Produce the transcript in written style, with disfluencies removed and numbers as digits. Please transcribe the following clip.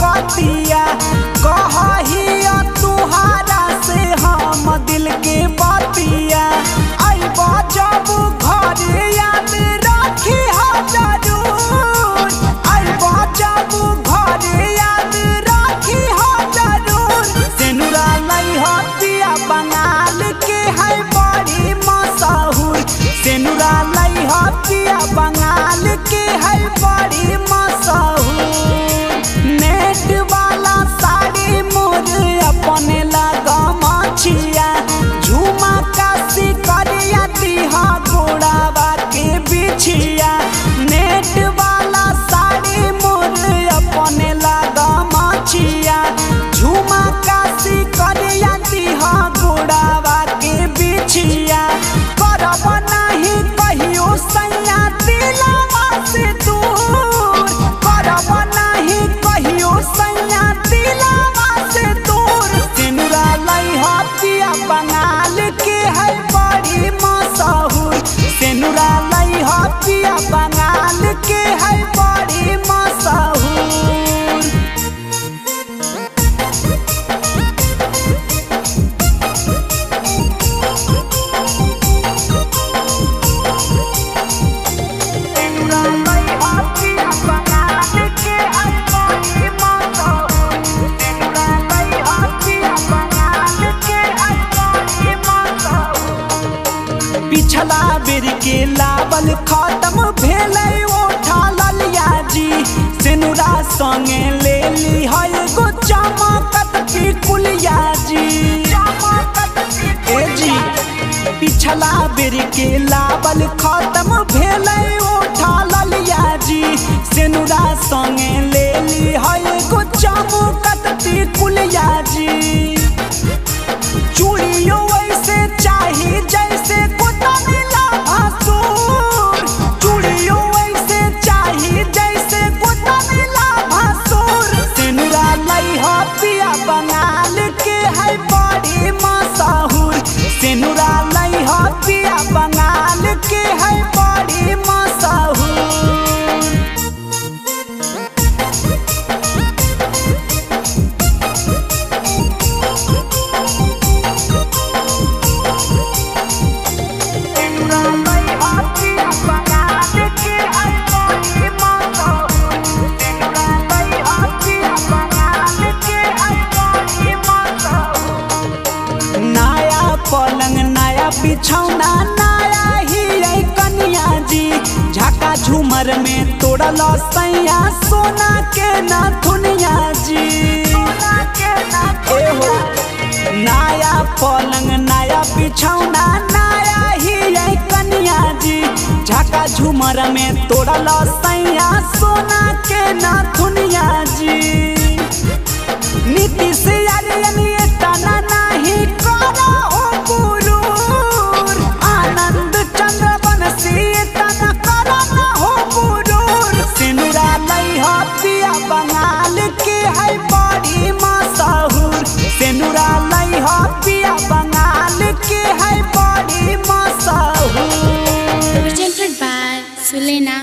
हरकतिया कहिया तुहारा से हम दिल के बतिया आइब जब घर याद रखी जरूर आइब जब घर याद रखी जरूर सेनुरा लई पिया बंगाल के है बड़ी मशहूर सेनुरा लई पिया बंगाल के है बड़ी मशहूर नेट वाला साड़ी मोर अपने लगा मछिया झुमा काशी करिया दिहा गोड़ावा के बिछिया नेट वाला साड़ी मोर अपने लगा मछिया झुमा काशी करिया दिहा गोड़ावा के बिछिया करब नहीं कहियो सैया दिलवा से दूर करब नहीं कहियो सैया दिलवा से दूर सेनुरा लई पिया बंगाल के है बड़ी मशहूर सेनुरा लई पिया बंगाल के है बड़ी मशहूर। पिछला बेर के लावल खत्म भेलै ओठा ललिया जी सेनुरा संगे ले ली है गो चमकत की कुलिया जी ए जी पिछला बेर के लावल खत्म भेलै ओठा ललिया जी सेनुरा संगे ले ली है गो चमकत की कुलिया जी चूड़ियों वैसे चाही जैसे चूड़ियों वैसे चाही जैसे सेनुरा लई पिया बंगाल के है बड़ी मशहूर सेनुरा लई पिया बंगाल के है बड़ी मशहूर। पलंग नया बिछौना नया ही कनिया जी झाका झूमर में तोड़ल सैया सोना के नथुनिया जी एहो नया पलंग नया बिछौना नया ही कनिया जी झाका झूमर में तोड़ल सैया सोना के नथुनिया जी नीति से तना नहीं करो आनंद चंद्र बनसी तना करो न हो गुरूर सेनुरा लई पिया बंगाल के है बड़ी मशहूर सेनुरा लई पिया बंगाल के है बड़ी मशहूर। Presented by Sulena